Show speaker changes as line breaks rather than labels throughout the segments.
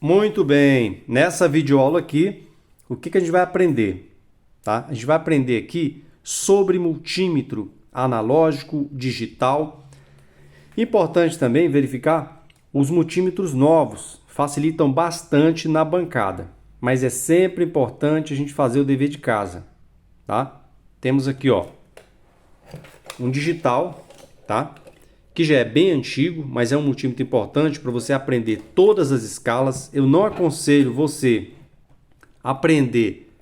Muito bem, nessa videoaula aqui, o que a gente vai aprender? Tá? A gente vai aprender aqui sobre multímetro analógico, digital. Importante também verificar os multímetros novos, facilitam bastante na bancada, mas é sempre importante a gente fazer o dever de casa. Tá? Temos aqui um digital, tá? Que já é bem antigo, mas é um multímetro importante para você aprender todas as escalas. Eu não aconselho você aprender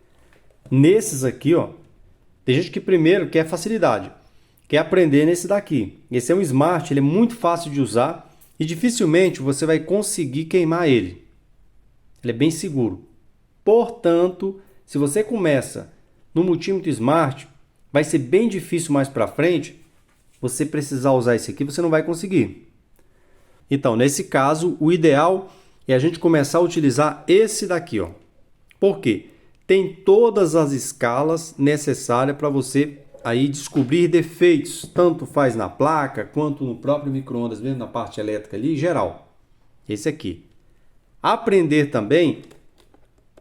nesses aqui, ó. Tem gente que primeiro quer facilidade, quer aprender nesse daqui. Esse é um Smart, ele é muito fácil de usar e dificilmente você vai conseguir queimar ele. Ele é bem seguro. Portanto, se você começa no multímetro Smart, vai ser bem difícil mais para frente você precisar usar esse aqui, você não vai conseguir. Então, nesse caso, o ideal é a gente começar a utilizar esse daqui, ó. Por quê? Tem todas as escalas necessárias para você aí descobrir defeitos, tanto faz na placa quanto no próprio micro-ondas, mesmo na parte elétrica ali, geral. Esse aqui. Aprender também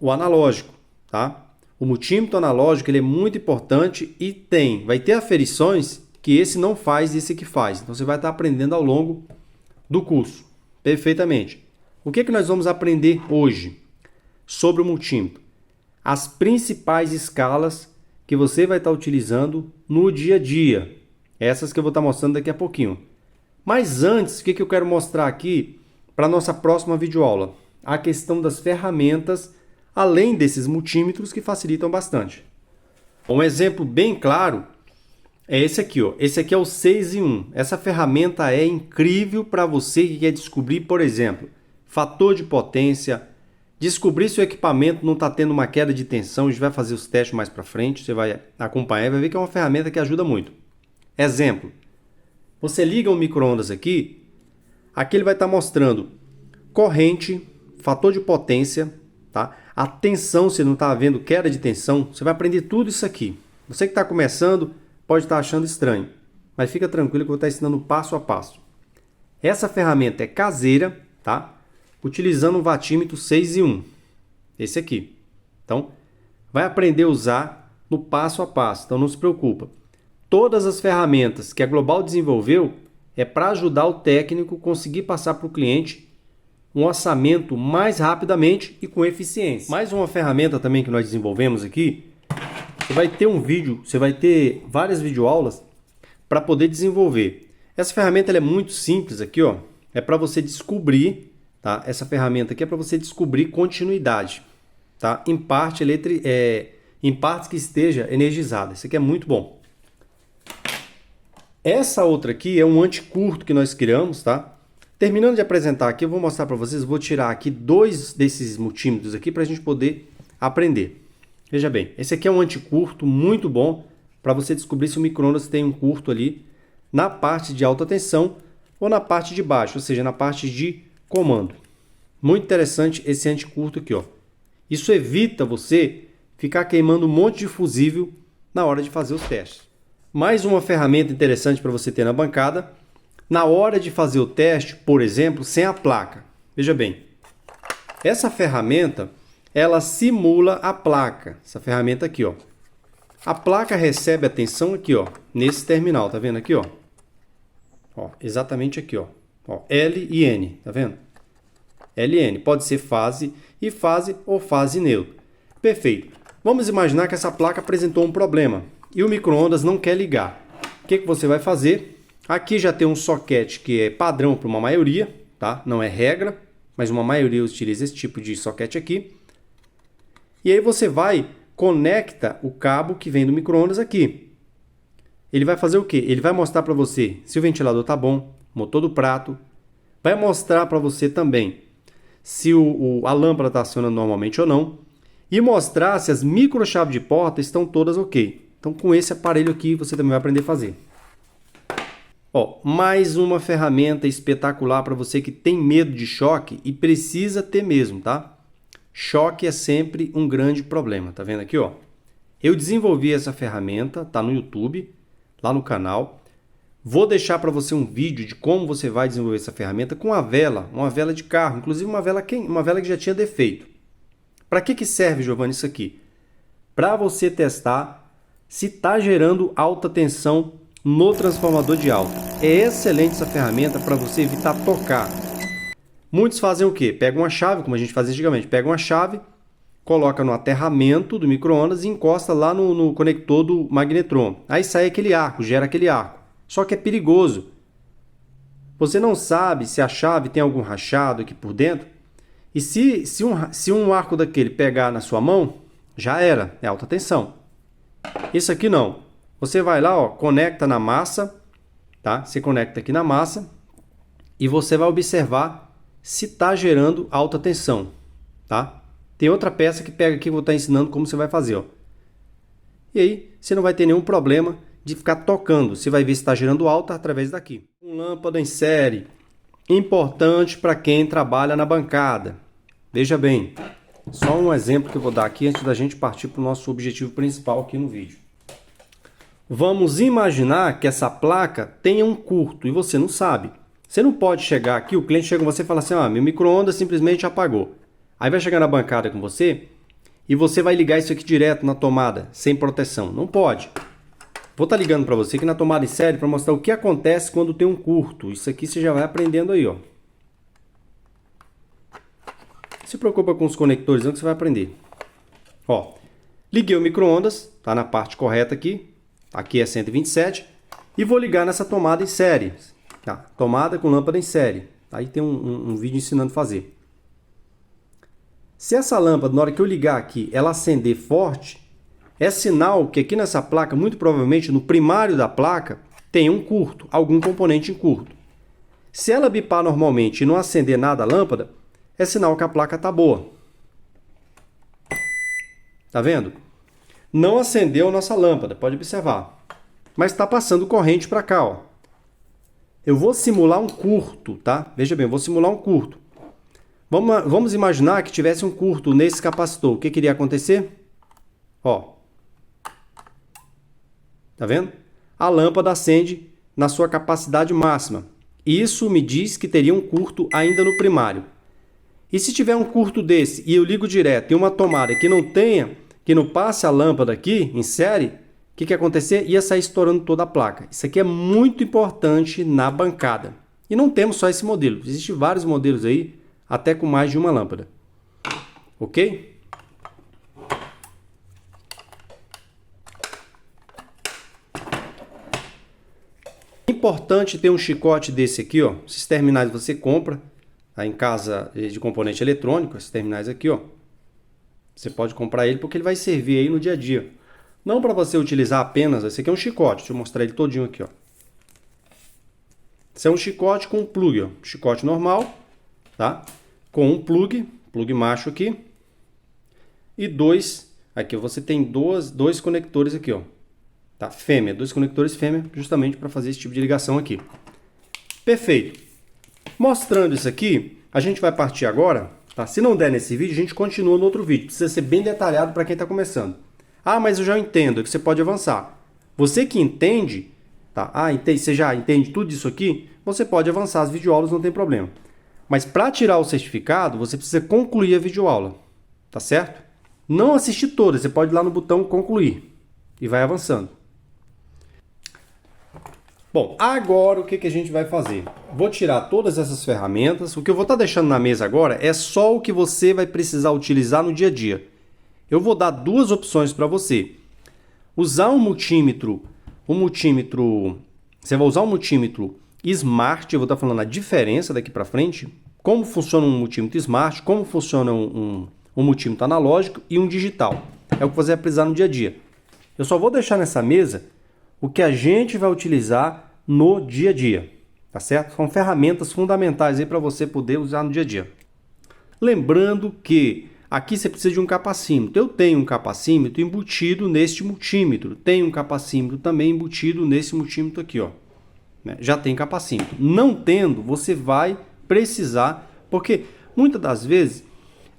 o analógico, tá? O multímetro analógico ele é muito importante e vai ter aferições que esse não faz e esse aqui faz. Então você vai estar aprendendo ao longo do curso. Perfeitamente. O que nós vamos aprender hoje sobre o multímetro? As principais escalas que você vai estar utilizando no dia a dia. Essas que eu vou estar mostrando daqui a pouquinho. Mas antes, o que eu quero mostrar aqui para a nossa próxima videoaula? A questão das ferramentas, além desses multímetros que facilitam bastante. Um exemplo bem claro é esse aqui, ó. Esse aqui é o 6 em 1. Essa ferramenta é incrível para você que quer descobrir, por exemplo, fator de potência, descobrir se o equipamento não está tendo uma queda de tensão. A gente vai fazer os testes mais para frente, você vai acompanhar e vai ver que é uma ferramenta que ajuda muito. Exemplo, você liga um micro-ondas aqui ele vai estar mostrando corrente, fator de potência, tá? A tensão, se não está havendo queda de tensão, você vai aprender tudo isso aqui. Você que está começando pode estar achando estranho, mas fica tranquilo que eu vou estar ensinando passo a passo. Essa ferramenta é caseira, tá? Utilizando um vatímetro 6 em 1. Esse aqui. Então, vai aprender a usar no passo a passo, então não se preocupa. Todas as ferramentas que a Global desenvolveu é para ajudar o técnico a conseguir passar para o cliente um orçamento mais rapidamente e com eficiência. Mais uma ferramenta também que nós desenvolvemos aqui, você vai ter um vídeo, você vai ter várias videoaulas para poder desenvolver. Essa ferramenta ela é muito simples aqui, ó. É para você descobrir, tá? Essa ferramenta aqui é para você descobrir continuidade, tá? Em partes que esteja energizada. Isso aqui é muito bom. Essa outra aqui é um anticurto que nós criamos, tá? Terminando de apresentar aqui, eu vou mostrar para vocês, vou tirar aqui 2 desses multímetros aqui para a gente poder aprender. Veja bem, esse aqui é um anticurto muito bom para você descobrir se o micro-ondas tem um curto ali na parte de alta tensão ou na parte de baixo, ou seja, na parte de comando. Muito interessante esse anticurto aqui, ó. Isso evita você ficar queimando um monte de fusível na hora de fazer os testes. Mais uma ferramenta interessante para você ter na bancada, na hora de fazer o teste, por exemplo, sem a placa. Veja bem, essa ferramenta ela simula a placa, essa ferramenta aqui, ó. A placa recebe a tensão aqui, ó, nesse terminal, tá vendo aqui, ó? Ó, exatamente aqui, ó. Ó, L e N, tá vendo? L e N, pode ser fase e fase ou fase neutra. Perfeito. Vamos imaginar que essa placa apresentou um problema e o micro-ondas não quer ligar. O que você vai fazer? Aqui já tem um soquete que é padrão para uma maioria, tá? Não é regra, mas uma maioria utiliza esse tipo de soquete aqui. E aí você conecta o cabo que vem do micro-ondas aqui. Ele vai fazer o quê? Ele vai mostrar para você se o ventilador está bom, motor do prato. Vai mostrar para você também se a lâmpada está acionando normalmente ou não. E mostrar se as microchaves de porta estão todas ok. Então com esse aparelho aqui você também vai aprender a fazer. Ó, mais uma ferramenta espetacular para você que tem medo de choque e precisa ter mesmo, tá? Choque é sempre um grande problema, tá vendo aqui, ó? Eu desenvolvi essa ferramenta, tá no YouTube, lá no canal. Vou deixar para você um vídeo de como você vai desenvolver essa ferramenta com uma vela de carro, inclusive uma vela que já tinha defeito. Para que serve, Giovanni, isso aqui? Para você testar se está gerando alta tensão no transformador de alta. É excelente essa ferramenta para você evitar tocar. Muitos fazem o quê? Pegam uma chave, como a gente fazia antigamente, pega uma chave, coloca no aterramento do micro-ondas e encosta lá no conector do magnetron. Aí sai aquele arco, gera aquele arco. Só que é perigoso. Você não sabe se a chave tem algum rachado aqui por dentro. E se um arco daquele pegar na sua mão, já era, é alta tensão. Isso aqui não. Você vai lá, ó, conecta na massa, tá? Você conecta aqui na massa e você vai observar se está gerando alta tensão, tá? Tem outra peça que pega aqui que eu vou estar ensinando como você vai fazer, ó. E aí você não vai ter nenhum problema de ficar tocando. Você vai ver se está gerando alta através daqui. Uma lâmpada em série, importante para quem trabalha na bancada. Veja bem, só um exemplo que eu vou dar aqui antes da gente partir para o nosso objetivo principal aqui no vídeo. Vamos imaginar que essa placa tenha um curto e você não sabe. Você não pode chegar aqui, o cliente chega com você e fala assim, meu micro-ondas simplesmente apagou. Aí vai chegar na bancada com você e você vai ligar isso aqui direto na tomada, sem proteção. Não pode. Vou estar ligando para você aqui na tomada em série para mostrar o que acontece quando tem um curto. Isso aqui você já vai aprendendo aí, ó. Se preocupa com os conectores, não, que você vai aprender. Ó, liguei o micro-ondas, tá na parte correta aqui. Aqui é 127. E vou ligar nessa tomada em série. Tá? Tomada com lâmpada em série. Aí tem um vídeo ensinando a fazer. Se essa lâmpada, na hora que eu ligar aqui, ela acender forte, é sinal que aqui nessa placa, muito provavelmente no primário da placa, tem um curto, algum componente em curto. Se ela bipar normalmente e não acender nada a lâmpada, é sinal que a placa está boa. Tá vendo? Não acendeu a nossa lâmpada, pode observar. Mas está passando corrente para cá, ó. Eu vou simular um curto, tá? Veja bem, eu vou simular um curto. Vamos imaginar que tivesse um curto nesse capacitor. O que iria acontecer? Ó. Tá vendo? A lâmpada acende na sua capacidade máxima. Isso me diz que teria um curto ainda no primário. E se tiver um curto desse e eu ligo direto e uma tomada que não passe a lâmpada aqui em série, o que ia acontecer? Ia sair estourando toda a placa. Isso aqui é muito importante na bancada. E não temos só esse modelo. Existem vários modelos aí, até com mais de uma lâmpada. Ok? Importante ter um chicote desse aqui, ó. Esses terminais você compra em casa de componente eletrônico, esses terminais aqui, ó. Você pode comprar ele porque ele vai servir aí no dia a dia. Não para você utilizar apenas, esse aqui é um chicote, deixa eu mostrar ele todinho aqui, ó. Esse é um chicote com um plug, ó. Chicote normal, tá? Com um plug macho aqui. E dois, aqui você tem dois conectores aqui, ó. Tá? Fêmea, dois conectores fêmea, justamente para fazer esse tipo de ligação aqui. Perfeito. Mostrando isso aqui, a gente vai partir agora, tá? Se não der nesse vídeo, a gente continua no outro vídeo. Precisa ser bem detalhado para quem está começando. Ah, mas eu já entendo, é que você pode avançar. Você que entende, tá? Você já entende tudo isso aqui, você pode avançar as videoaulas, não tem problema. Mas para tirar o certificado, você precisa concluir a videoaula, tá certo? Não assistir toda, você pode ir lá no botão concluir e vai avançando. Bom, agora o que a gente vai fazer? Vou tirar todas essas ferramentas. O que eu vou estar deixando na mesa agora é só o que você vai precisar utilizar no dia a dia. Eu vou dar duas opções para você. Usar um multímetro, você vai usar um multímetro Smart, eu vou estar falando a diferença daqui para frente, como funciona um multímetro Smart, como funciona um multímetro analógico e um digital. É o que você vai precisar no dia a dia. Eu só vou deixar nessa mesa o que a gente vai utilizar no dia a dia, tá certo? São ferramentas fundamentais aí para você poder usar no dia a dia. Lembrando que aqui você precisa de um capacímetro. Eu tenho um capacímetro embutido neste multímetro. Tenho um capacímetro também embutido nesse multímetro aqui, ó. Já tem capacímetro. Não tendo, você vai precisar, porque muitas das vezes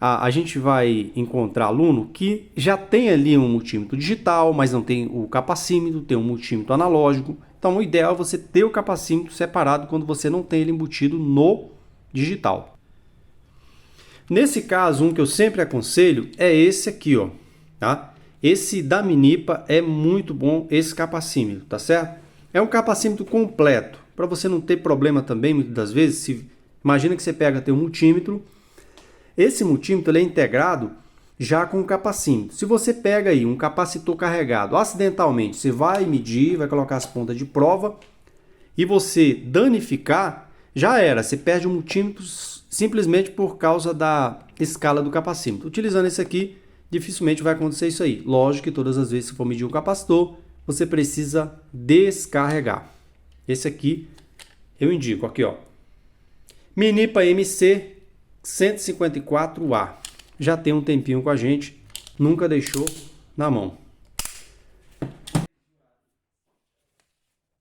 a gente vai encontrar aluno que já tem ali um multímetro digital, mas não tem o capacímetro, tem um multímetro analógico. Então, o ideal é você ter o capacímetro separado quando você não tem ele embutido no digital. Nesse caso, um que eu sempre aconselho é esse aqui, ó, tá? Esse da Minipa é muito bom, esse capacímetro, tá certo? É um capacímetro completo, para você não ter problema também, muitas das vezes. Imagina que você tem um multímetro. Esse multímetro ele é integrado já com o capacímetro. Se você pega aí um capacitor carregado acidentalmente, você vai medir, vai colocar as pontas de prova e você danificar, já era. Você perde o multímetro simplesmente por causa da escala do capacímetro. Utilizando esse aqui, dificilmente vai acontecer isso aí. Lógico que todas as vezes que for medir um capacitor, você precisa descarregar. Esse aqui eu indico aqui, ó. Minipa MC 154A. Já tem um tempinho com a gente, nunca deixou na mão.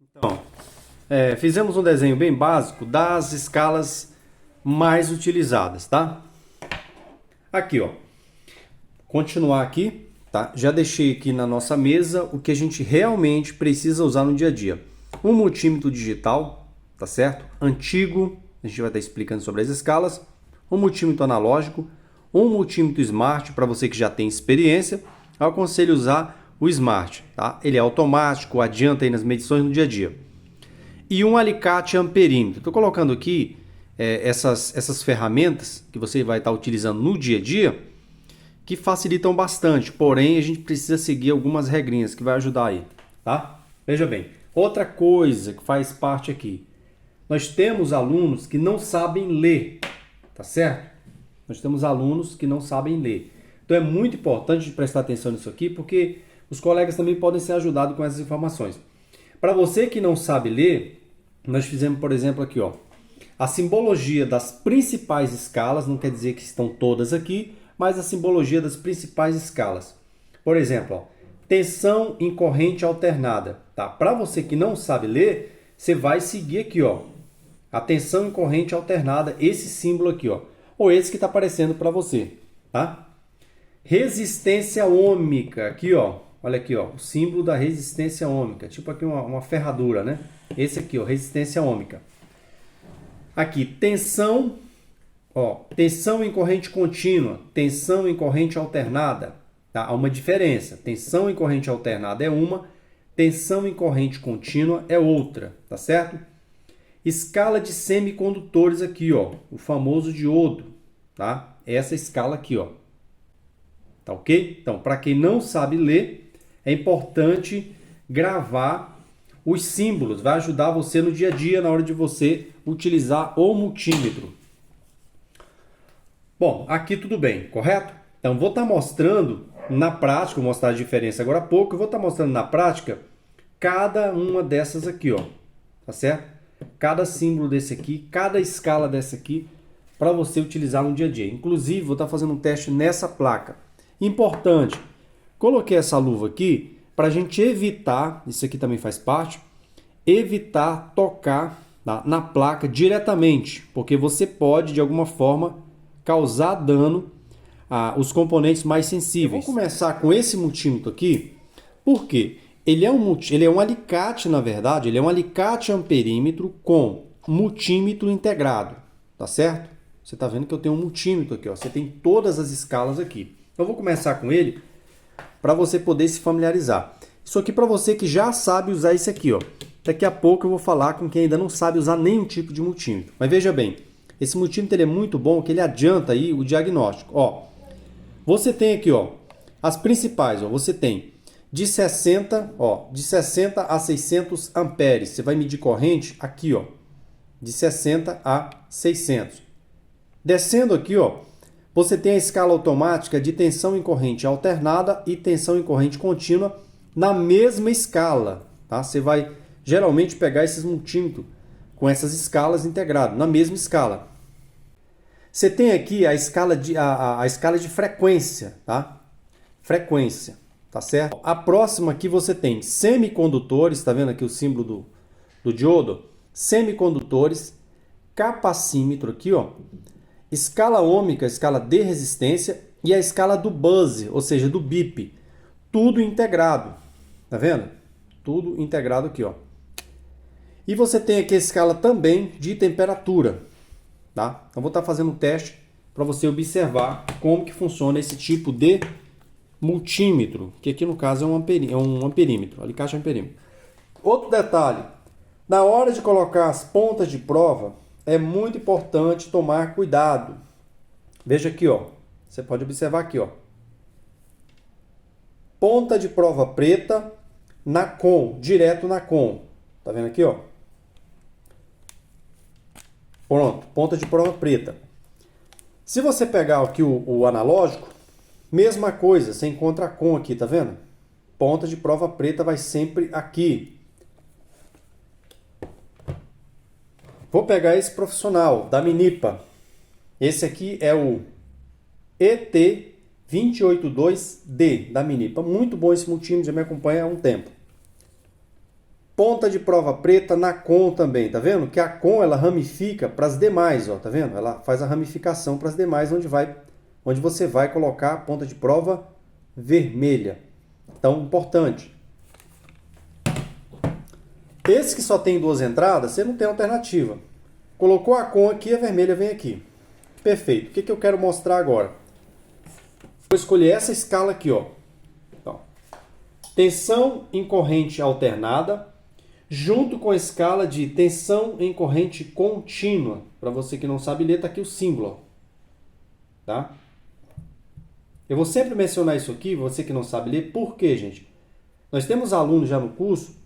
Então, fizemos um desenho bem básico das escalas mais utilizadas, tá? Aqui, ó. Continuar aqui, tá? Já deixei aqui na nossa mesa o que a gente realmente precisa usar no dia a dia. Um multímetro digital, tá certo? Antigo, a gente vai estar explicando sobre as escalas. Um multímetro analógico, um multímetro smart, para você que já tem experiência, eu aconselho usar o smart, tá? Ele é automático, adianta aí nas medições no dia a dia. E um alicate amperímetro. Estou colocando aqui essas ferramentas que você vai estar utilizando no dia a dia, que facilitam bastante, porém a gente precisa seguir algumas regrinhas que vai ajudar aí, tá? Veja bem, outra coisa que faz parte aqui, nós temos alunos que não sabem ler, tá certo? Nós temos alunos que não sabem ler. Então é muito importante prestar atenção nisso aqui, porque os colegas também podem ser ajudados com essas informações. Para você que não sabe ler, nós fizemos, por exemplo, aqui, ó, a simbologia das principais escalas, não quer dizer que estão todas aqui, mas a simbologia das principais escalas. Por exemplo, ó, tensão em corrente alternada. Tá? Para você que não sabe ler, você vai seguir aqui, ó, a tensão em corrente alternada, esse símbolo aqui, ó, ou esse que está aparecendo para você. Tá? Resistência ômica, aqui, ó, olha aqui, ó, o símbolo da resistência ômica, tipo aqui uma ferradura, né? Esse aqui, ó, resistência ômica. Aqui, tensão, ó, tensão em corrente contínua, tensão em corrente alternada, tá? Há uma diferença. Tensão em corrente alternada é uma, tensão em corrente contínua é outra, tá certo? Escala de semicondutores aqui, ó, o famoso diodo, tá? Essa escala aqui, ó. Tá ok? Então, para quem não sabe ler, é importante gravar os símbolos, vai ajudar você no dia a dia na hora de você utilizar o multímetro. Bom, aqui tudo bem, correto? Então, vou estar mostrando na prática, vou mostrar a diferença agora há pouco, eu vou estar mostrando na prática cada uma dessas aqui, ó, tá certo? Cada símbolo desse aqui, cada escala dessa aqui, para você utilizar no dia a dia. Inclusive, vou estar fazendo um teste nessa placa. Importante, coloquei essa luva aqui para a gente evitar, isso aqui também faz parte, evitar tocar na placa diretamente, porque você pode, de alguma forma, causar dano aos componentes mais sensíveis. Eu vou começar com esse multímetro aqui, porque ele é um alicate, na verdade, ele é um alicate amperímetro com multímetro integrado, tá certo? Você está vendo que eu tenho um multímetro aqui, ó, você tem todas as escalas aqui. Eu vou começar com ele para você poder se familiarizar. Isso aqui para você que já sabe usar isso aqui, ó. Daqui a pouco eu vou falar com quem ainda não sabe usar nenhum tipo de multímetro. Mas veja bem, esse multímetro ele é muito bom, que ele adianta aí o diagnóstico. Ó, você tem aqui, ó, as principais, ó, você tem de 60 a 600 amperes. Você vai medir corrente aqui, ó, de 60 a 600. Descendo aqui, ó, você tem a escala automática de tensão em corrente alternada e tensão em corrente contínua na mesma escala, tá? Você vai geralmente pegar esses multímetros com essas escalas integradas, na mesma escala. Você tem aqui a escala de frequência, tá? Frequência, tá certo? A próxima aqui você tem semicondutores, tá vendo aqui o símbolo do diodo? Semicondutores, capacímetro aqui, ó. escala ômica, escala de resistência e a escala do buzz, ou seja, do bip. Tudo integrado. Tá vendo? Tudo integrado aqui, ó. E você tem aqui a escala também de temperatura, tá? Então vou estar fazendo um teste para você observar como que funciona esse tipo de multímetro, que aqui no caso é um amperímetro, alicate amperímetro. Outro detalhe, na hora de colocar as pontas de prova, é muito importante tomar cuidado. Veja aqui, ó. Você pode observar aqui, ó. Ponta de prova preta na com, direto na com. Tá vendo aqui, ó? Pronto, ponta de prova preta. Se você pegar aqui o analógico, mesma coisa, você encontra a com aqui, tá vendo? Ponta de prova preta vai sempre aqui. Vou pegar esse profissional da Minipa. Esse aqui é o ET282D da Minipa. Muito bom esse multímetro, já me acompanha há um tempo. Ponta de prova preta na com também, tá vendo? Que a com ela ramifica para as demais, ó, tá vendo? Ela faz a ramificação para as demais, onde você vai colocar a ponta de prova vermelha. Então, importante. Esse que só tem duas entradas, você não tem alternativa. Colocou a com aqui, a vermelha vem aqui. Perfeito. O que eu quero mostrar agora? Vou escolher essa escala aqui, ó. Então, tensão em corrente alternada, junto com a escala de tensão em corrente contínua. Para você que não sabe ler, tá aqui o símbolo, ó. Tá? Eu vou sempre mencionar isso aqui, você que não sabe ler, por quê, gente? Nós temos alunos já no curso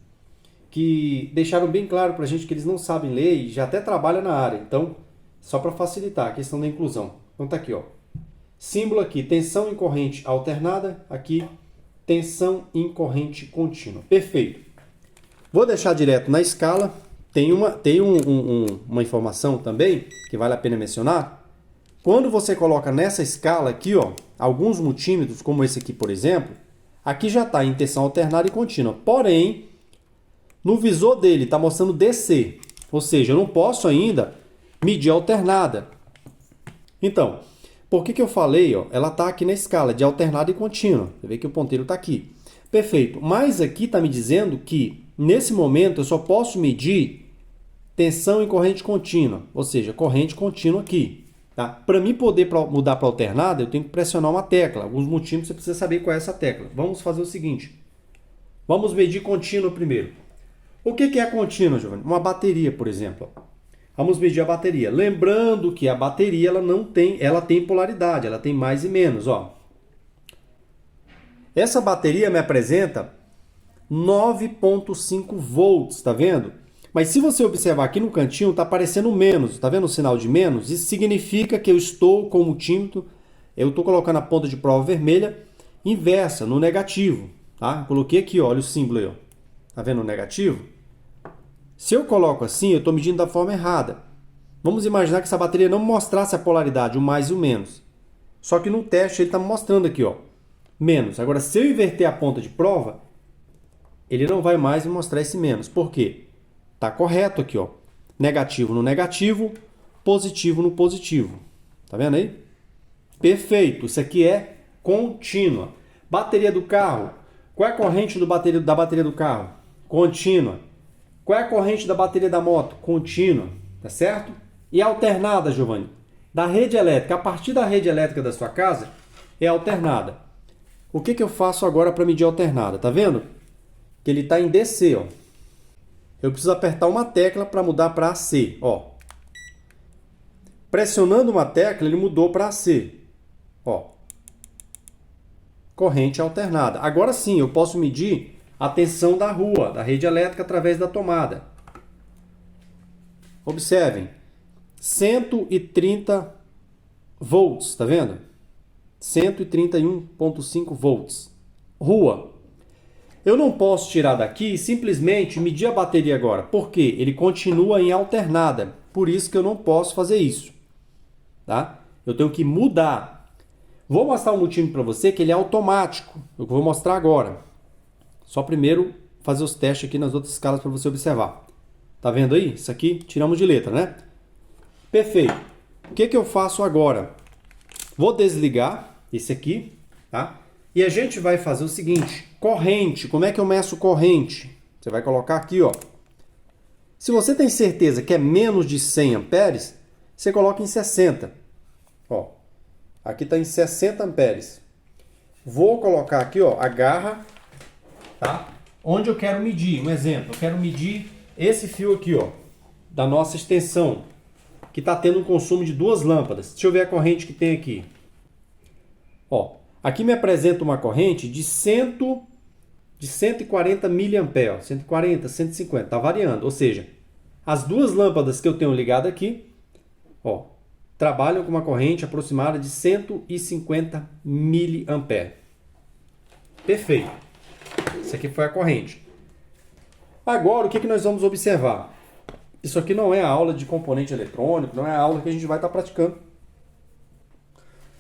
que deixaram bem claro para a gente que eles não sabem ler e já até trabalham na área. Então, só para facilitar a questão da inclusão. Então tá aqui, ó. Símbolo aqui, tensão em corrente alternada, aqui tensão em corrente contínua. Perfeito. Vou deixar direto na escala. Tem uma informação também que vale a pena mencionar. Quando você coloca nessa escala aqui, ó, alguns multímetros, como esse aqui, por exemplo, aqui já está em tensão alternada e contínua. Porém, no visor dele está mostrando DC, ou seja, eu não posso ainda medir alternada. Então, por que eu falei? Ó, ela está aqui na escala de alternada e contínua. Você vê que o ponteiro está aqui. Perfeito. Mas aqui está me dizendo que, nesse momento, eu só posso medir tensão em corrente contínua, ou seja, corrente contínua aqui. Tá? Para mim poder mudar para alternada, eu tenho que pressionar uma tecla. Alguns multímetros você precisa saber qual é essa tecla. Vamos fazer o seguinte. Vamos medir contínua primeiro. O que é contínua, Giovanni? Uma bateria, por exemplo. Vamos medir a bateria. Lembrando que a bateria ela tem polaridade, ela tem mais e menos. Ó. Essa bateria me apresenta 9,5 volts, tá vendo? Mas se você observar aqui no cantinho, está aparecendo menos. Tá vendo o sinal de menos? Isso significa que eu estou com o multímetro, eu estou colocando a ponta de prova vermelha inversa, no negativo. Tá? Coloquei aqui, ó, olha o símbolo aí. Ó. Tá vendo o negativo? Se eu coloco assim, eu estou medindo da forma errada. Vamos imaginar que essa bateria não mostrasse a polaridade, o mais e o menos. Só que no teste ele está mostrando aqui, ó, menos. Agora, se eu inverter a ponta de prova, ele não vai mais me mostrar esse menos. Por quê? Está correto aqui, ó. Negativo no negativo, positivo no positivo. Tá vendo aí? Perfeito. Isso aqui é contínua. Bateria do carro. Qual é a corrente da bateria do carro? Contínua. Qual é a corrente da bateria da moto? Contínua. Tá certo? E alternada, Giovanni? Da rede elétrica. A partir da rede elétrica da sua casa, é alternada. O que eu faço agora para medir a alternada? Tá vendo? Que ele está em DC, ó. Eu preciso apertar uma tecla para mudar para AC, ó. Pressionando uma tecla, ele mudou para AC, ó. Corrente alternada. Agora sim, eu posso medir a tensão da rua, da rede elétrica, através da tomada. Observem, 130 volts, tá vendo? 131,5 volts. Rua. Eu não posso tirar daqui e simplesmente medir a bateria agora. Por quê? Ele continua em alternada. Por isso que eu não posso fazer isso. Tá? Eu tenho que mudar. Vou mostrar um multímetro para você que ele é automático. Eu vou mostrar agora. Só primeiro fazer os testes aqui nas outras escalas para você observar. Tá vendo aí? Isso aqui tiramos de letra, né? Perfeito. O que eu faço agora? Vou desligar esse aqui, tá? E a gente vai fazer o seguinte, corrente. Como é que eu meço corrente? Você vai colocar aqui, ó. Se você tem certeza que é menos de 100 amperes, você coloca em 60. Ó, aqui está em 60 amperes. Vou colocar aqui, ó, a garra, tá? Onde eu quero medir. Um exemplo, eu quero medir esse fio aqui, ó, da nossa extensão, que está tendo um consumo de 2 lâmpadas. Deixa eu ver a corrente que tem aqui. Ó, aqui me apresenta uma corrente de 140 miliamperes, 140, 150, tá variando. Ou seja, as 2 lâmpadas que eu tenho ligado aqui, ó, trabalham com uma corrente aproximada de 150 miliamperes. Perfeito. Isso aqui foi a corrente. Agora, o que nós vamos observar? Isso aqui não é a aula de componente eletrônico, não é a aula que a gente vai estar praticando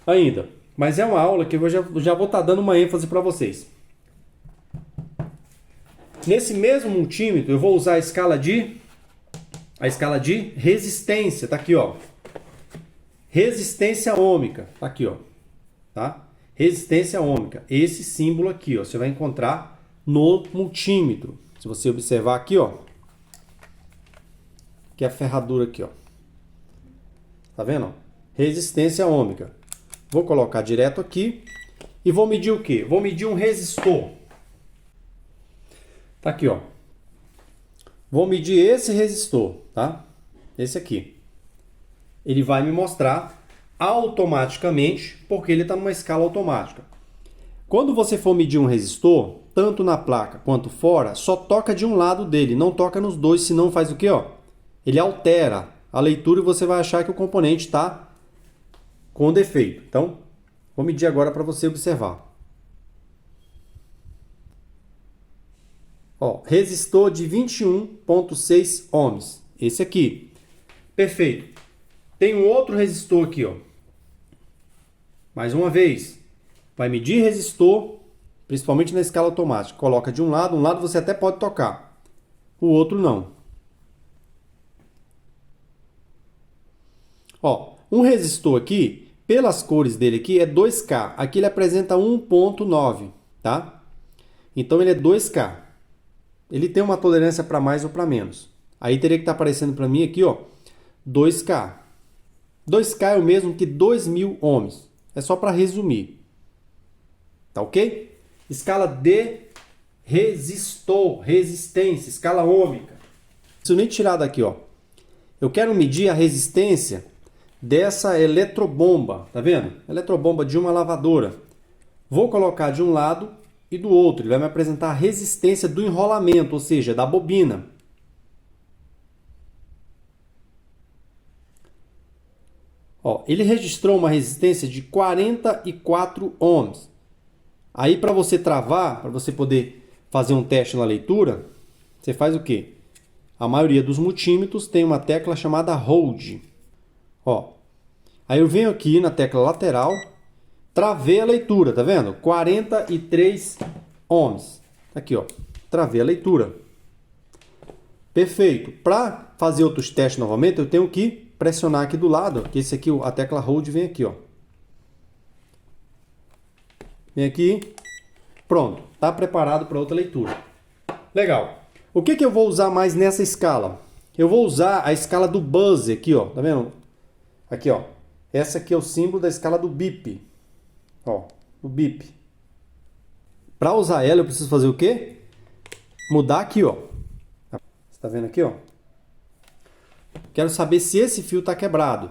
ainda. Mas é uma aula que eu já vou estar dando uma ênfase para vocês. Nesse mesmo multímetro, eu vou usar a escala de resistência. Tá aqui, ó. Resistência ôhmica. Tá aqui, ó. Tá? Resistência ôhmica. Esse símbolo aqui, ó, você vai encontrar no multímetro. Se você observar aqui, ó, que é a ferradura aqui, ó. Tá vendo? Resistência ôhmica. Vou colocar direto aqui e vou medir o quê? Vou medir um resistor. Tá aqui, ó. Vou medir esse resistor, tá? Esse aqui. Ele vai me mostrar automaticamente, porque ele está numa escala automática. Quando você for medir um resistor, tanto na placa quanto fora, só toca de um lado dele, não toca nos dois, senão faz o quê, ó? Ele altera a leitura e você vai achar que o componente está com defeito. Então, vou medir agora para você observar. Ó, resistor de 21,6 ohms. Esse aqui. Perfeito. Tem um outro resistor aqui, ó. Mais uma vez. Vai medir resistor, principalmente na escala automática. Coloca de um lado você até pode tocar. O outro não. Ó, um resistor aqui, pelas cores dele aqui, é 2K. Aqui ele apresenta 1,9, tá? Então ele é 2K. Ele tem uma tolerância para mais ou para menos. Aí teria que estar aparecendo para mim aqui, ó, 2K. 2K é o mesmo que 2.000 ohms. É só para resumir. Tá ok? Escala de resistor, resistência, escala ôhmica. Isso nem tirar daqui, ó. Eu quero medir a resistência dessa eletrobomba, tá vendo? Eletrobomba de uma lavadora. Vou colocar de um lado e do outro. Ele vai me apresentar a resistência do enrolamento, ou seja, da bobina. Ó, ele registrou uma resistência de 44 ohms. Aí para você travar, para você poder fazer um teste na leitura, você faz o quê? A maioria dos multímetros tem uma tecla chamada Hold. Ó, aí eu venho aqui na tecla lateral, travei a leitura, tá vendo? 43 ohms. Aqui, ó, travei a leitura. Perfeito. Para fazer outros testes novamente, eu tenho que pressionar aqui do lado, que esse aqui, a tecla Hold vem aqui, ó. Vem aqui. Pronto, tá preparado para outra leitura. Legal. O que eu vou usar mais nessa escala? Eu vou usar a escala do buzzer aqui, ó. Tá vendo? Aqui, ó. Essa aqui é o símbolo da escala do bip. Ó, o bip. Para usar ela, eu preciso fazer o quê? Mudar aqui, ó. Você tá vendo aqui, ó? Quero saber se esse fio está quebrado.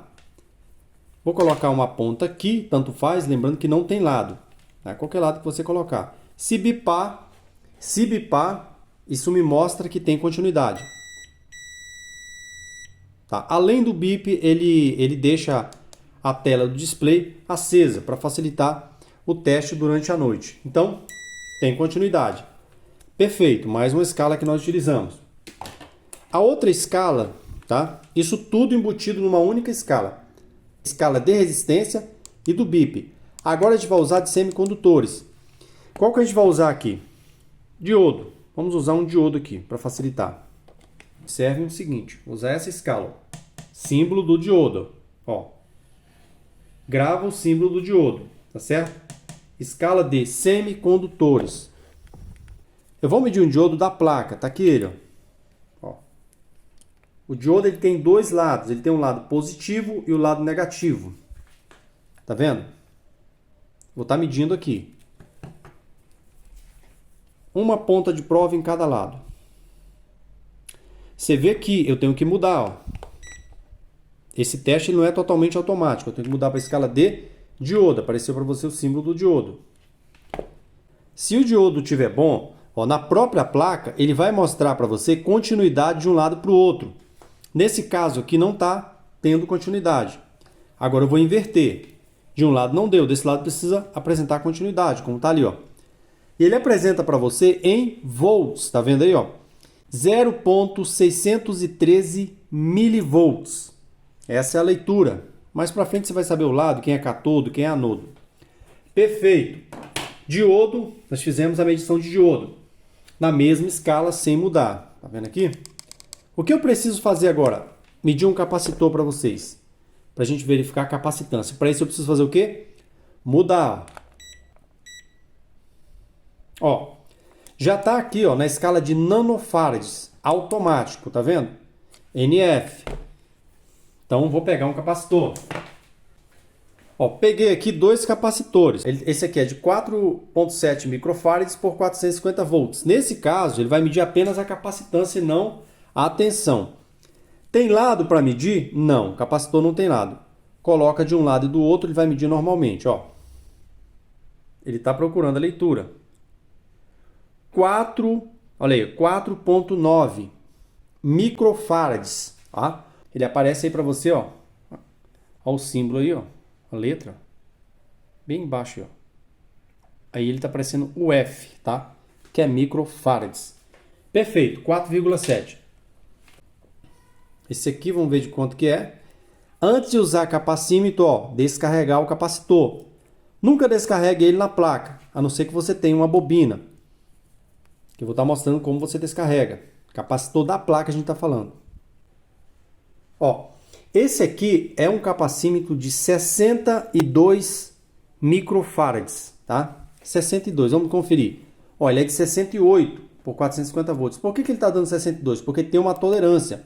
Vou colocar uma ponta aqui, tanto faz, lembrando que não tem lado. Tá? Qualquer lado que você colocar. Se bipar, isso me mostra que tem continuidade. Tá? Além do bip, ele deixa a tela do display acesa para facilitar o teste durante a noite. Então, tem continuidade. Perfeito, mais uma escala que nós utilizamos. A outra escala, tá? Isso tudo embutido numa única escala. Escala de resistência e do bip. Agora a gente vai usar de semicondutores. Qual que a gente vai usar aqui? Diodo. Vamos usar um diodo aqui para facilitar. Observem o seguinte, vou usar essa escala. Símbolo do diodo. Ó, grava o símbolo do diodo, tá certo? Escala de semicondutores. Eu vou medir um diodo da placa, tá aqui ele, ó. O diodo ele tem dois lados, ele tem um lado positivo e o lado negativo. Tá vendo? Vou estar medindo aqui. Uma ponta de prova em cada lado. Você vê que eu tenho que mudar, ó. Esse teste não é totalmente automático. Eu tenho que mudar para a escala de diodo. Apareceu para você o símbolo do diodo. Se o diodo estiver bom, ó, na própria placa, ele vai mostrar para você continuidade de um lado para o outro. Nesse caso aqui não está tendo continuidade. Agora eu vou inverter. De um lado não deu, desse lado precisa apresentar continuidade, como está ali, ó. E ele apresenta para você em volts, tá vendo aí, ó? 0,613 milivolts. Essa é a leitura. Mais para frente você vai saber o lado, quem é catodo, quem é anodo. Perfeito. Diodo, nós fizemos a medição de diodo. Na mesma escala, sem mudar. Tá vendo aqui? O que eu preciso fazer agora? Medir um capacitor para vocês. Para a gente verificar a capacitância. Para isso eu preciso fazer o quê? Mudar. Ó, já está aqui, ó, na escala de nanofarads, automático, tá vendo? NF. Então vou pegar um capacitor. Ó, peguei aqui dois capacitores. Esse aqui é de 4,7 microfarads por 450 volts. Nesse caso, ele vai medir apenas a capacitância e não a tensão. Tem lado para medir? Não, o capacitor não tem lado. Coloca de um lado e do outro, ele vai medir normalmente, ó. Ele está procurando a leitura. 4,9 microfarads, tá? Ele aparece aí para você, ó. Ó o símbolo aí, ó. A letra. Bem embaixo, ó. Aí ele está aparecendo o F, tá? Que é microfarads. Perfeito, 4,7. Esse aqui, vamos ver de quanto que é. Antes de usar capacímetro, ó, descarregar o capacitor. Nunca descarregue ele na placa, a não ser que você tenha uma bobina. Que eu vou estar mostrando como você descarrega. Capacitor da placa a gente está falando. Ó, esse aqui é um capacímetro de 62 microfarads, tá? 62, vamos conferir. Ó, ele é de 68 por 450 volts. Por que ele está dando 62? Porque tem uma tolerância.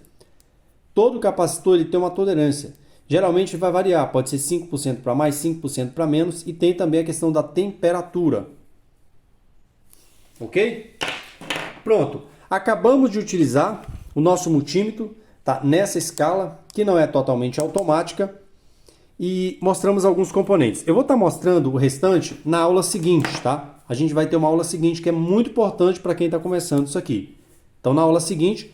Todo capacitor ele tem uma tolerância. Geralmente vai variar, pode ser 5% para mais, 5% para menos. E tem também a questão da temperatura. Ok? Pronto. Acabamos de utilizar o nosso multímetro, tá, nessa escala, que não é totalmente automática. E mostramos alguns componentes. Eu vou estar mostrando o restante na aula seguinte, tá? A gente vai ter uma aula seguinte que é muito importante para quem está começando isso aqui. Então, na aula seguinte,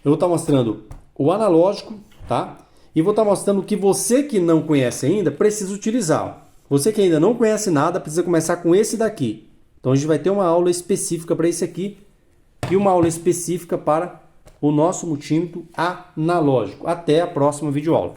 eu vou estar mostrando o analógico, tá? E vou estar mostrando o que você que não conhece ainda precisa utilizar. Você que ainda não conhece nada precisa começar com esse daqui. Então a gente vai ter uma aula específica para esse aqui e uma aula específica para o nosso multímetro analógico. Até a próxima videoaula.